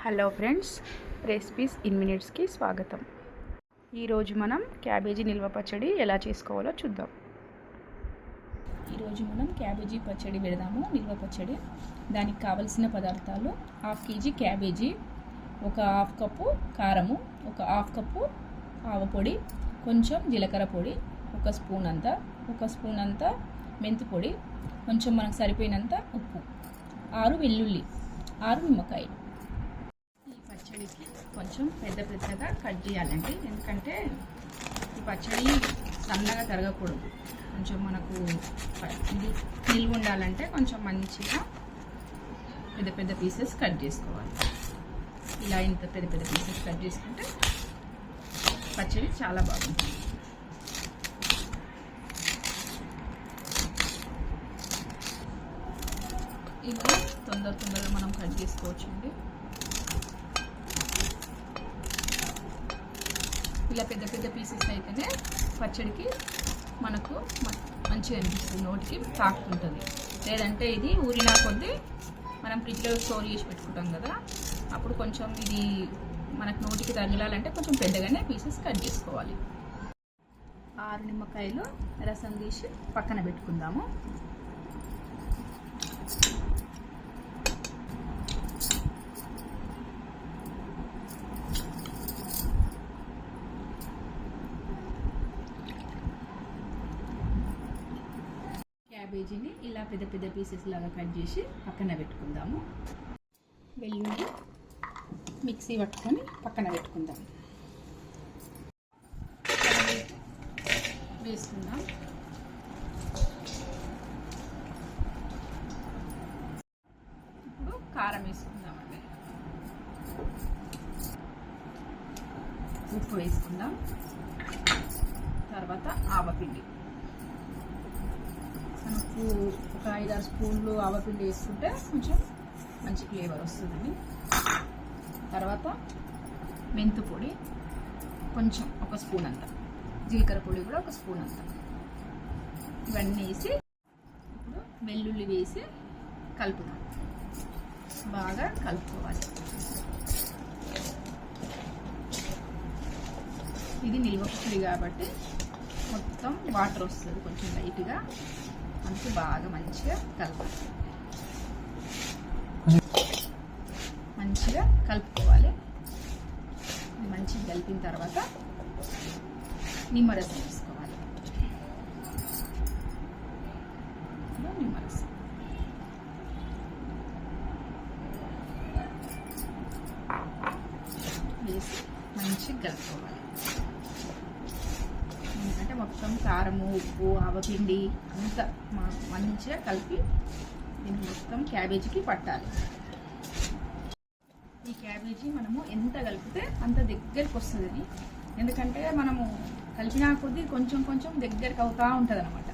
Hello friends, recipes in మినిట్స్కి స్వాగతం. ఈరోజు మనం క్యాబేజీ నిల్వ పచ్చడి ఎలా చేసుకోవాలో చూద్దాం. ఈరోజు మనం క్యాబేజీ పచ్చడి పెడదాము. నిల్వ పచ్చడి. దానికి కావలసిన పదార్థాలు: 1/2 కేజీ క్యాబేజీ, ఒక 1/2 కప్పు కారము, ఒక 1/2 కప్పు ఆవపొడి, కొంచెం జీలకర్ర పొడి, ఒక స్పూన్ అంతా మెంతి పొడి, కొంచెం మనకు సరిపోయినంత ఉప్పు, 6 వెల్లుల్లి, 6 నిమ్మకాయలు. ఈ పచ్చడికి కొంచెం పెద్దగా కట్ చేయాలండి, ఎందుకంటే ఈ పచ్చడి సన్నగా తరగకూడదు. కొంచెం మనకు ఇది నిల్వ ఉండాలంటే కొంచెం మంచిగా పెద్ద పీసెస్ కట్ చేసుకోవాలి. ఇలా ఇంత పెద్ద పీసెస్ కట్ చేసుకుంటే పచ్చడి చాలా బాగుంటుంది. ఇలా తొందరగా మనం కట్ చేసుకోవచ్చండి. ఇలా పెద్ద పీసెస్ అయితేనే పచ్చడికి మనకు మంచిగా అనిపిస్తుంది, నోటికి తాకుతుంటుంది. లేదంటే ఇది ఊరినా కొద్దీ మనం ఫ్రిడ్జ్లో స్టోర్ చేసి పెట్టుకుంటాం కదా, అప్పుడు కొంచెం ఇది మనకు నోటికి తగిలాలంటే కొంచెం పెద్దగానే పీసెస్ కట్ చేసుకోవాలి. 6 నిమ్మకాయలు రసం తీసి పక్కన పెట్టుకుందాము. క్యాబేజీని ఇలా పెద్ద పీసెస్ లాగా కట్ చేసి పక్కన పెట్టుకుందాము. వెల్లుల్లి మిక్సీ పట్టుకొని పక్కన పెట్టుకుందాం. వేసుకుందాం. ఇప్పుడు కారం వేసుకుందామండి. ఉప్పు వేసుకుందాం. తర్వాత ఆవపిండి. మనకు ఒక 5-6 స్పూన్లు ఆవపిండి వేసుకుంటే కొంచెం మంచి ఫ్లేవర్ వస్తుందండి. తర్వాత మెంతు పొడి కొంచెం, 1 స్పూన్ అంత. జీలకర్ర పొడి కూడా 1 స్పూన్ అంత. ఇవన్నీ వేసి ఇప్పుడు వెల్లుల్లి వేసి కలుపుదాం. బాగా కలుపుకోవాలి. ఇది నిల్వ పచ్చడి కాబట్టి మొత్తం వాటర్ వస్తుంది కొంచెం లైట్గా, అందుకే బాగా మంచిగా కలపాలి. మంచిగా కలుపుకోవాలి. మంచిగా కలిపిన తర్వాత నిమ్మరసం వేసుకోవాలి. నిమ్మరసం వేసి మంచిగా కలుపుకోవాలి. ఎందుకంటే మొత్తం కారము, ఉప్పు, ఆవపిండి అంతా మంచిగా కలిపి దీన్ని మొత్తం క్యాబేజీకి పట్టాలి. ఈ క్యాబేజీ మనము ఎంత కలిపితే అంత దగ్గరికి వస్తుందని, ఎందుకంటే మనము కలిపినా కొద్దీ కొంచెం దగ్గరికి అవుతూ ఉంటుంది అనమాట.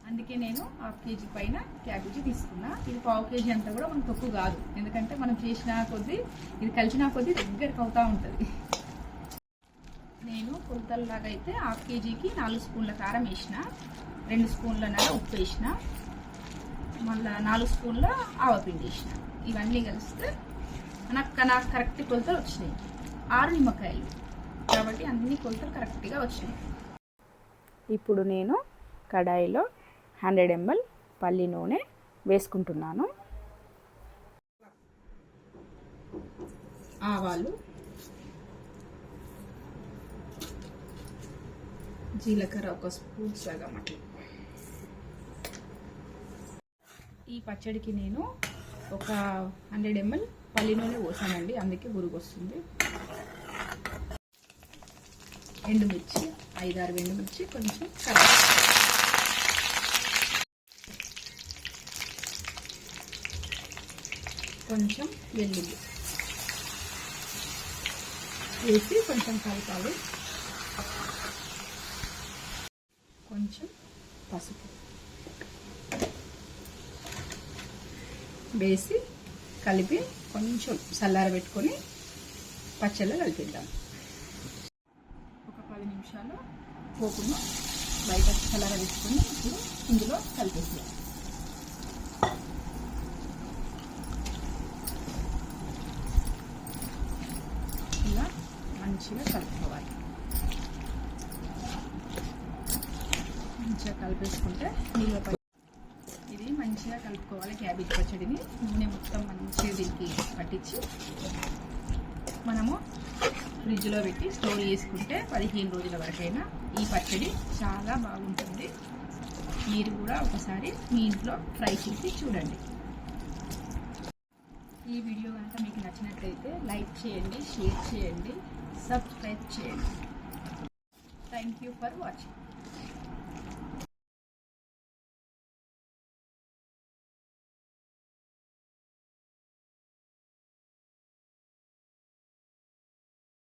అందుకే నేను 1/2 కేజీ పైన క్యాబేజీ తీసుకున్నా. ఇది 1/4 కేజీ అంతా కూడా మనకు తక్కువ కాదు, ఎందుకంటే మనం చేసిన కొద్దీ ఇది కలిపినా కొద్దీ దగ్గరికి అవుతూ ఉంటుంది. నేను కొలతల్లాగా అయితే 1/2 కేజీకి 4 స్పూన్ల కారం వేసిన, 2 స్పూన్లన్నర ఉప్పు వేసిన, మళ్ళీ 4 స్పూన్ల ఆవపిండి వేసిన. ఇవన్నీ కలిస్తే నాకు కరెక్ట్ కొలతలు వచ్చినాయి. 6 నిమ్మకాయలు కాబట్టి అన్ని కొలతలు కరెక్ట్గా వచ్చినాయి. ఇప్పుడు నేను కడాయిలో 100 ml పల్లి నూనె వేసుకుంటున్నాను. ఆవాలు, జీలకర్ర 1 స్పూన్ సగం అట్లా. ఈ పచ్చడికి నేను ఒక 100 ml పల్లి నూనె పోసానండి, అందుకే బురుగు వస్తుంది. ఎండుమిర్చి 5-6 ఎండుమిర్చి, కొంచెం కొంచెం వెల్లుల్లి వేసి కొంచెం కలపాలి. కొంచెం పసుపు వేసి కలిపి కొంచెం చల్లారబెట్టుకొని పచ్చళ్ళు కలిపిద్దాం. ఒక 10 నిమిషాలు పోపును బయట చల్లారబెట్టుకొని ఇప్పుడు ఇందులో కలిపేసేయాలి. మంచిగా కలుపుకోవాలి. మంచిగా కలిపేసుకుంటే నిల్వ ఇది మంచిగా కలుపుకోవాలి. క్యాబేజీ పచ్చడిని నూనె మొత్తం మంచిగా దీనికి పట్టించి మనము ఫ్రిడ్జ్లో పెట్టి స్టోర్ చేసుకుంటే 15 రోజుల వరకైనా ఈ పచ్చడి చాలా బాగుంటుంది. మీరు కూడా ఒకసారి మీ ఇంట్లో ట్రై చేసి చూడండి. ఈ వీడియో కనుక మీకు నచ్చినట్లయితే లైక్ చేయండి, షేర్ చేయండి, సబ్స్క్రైబ్ చేయండి. Thank you for watching.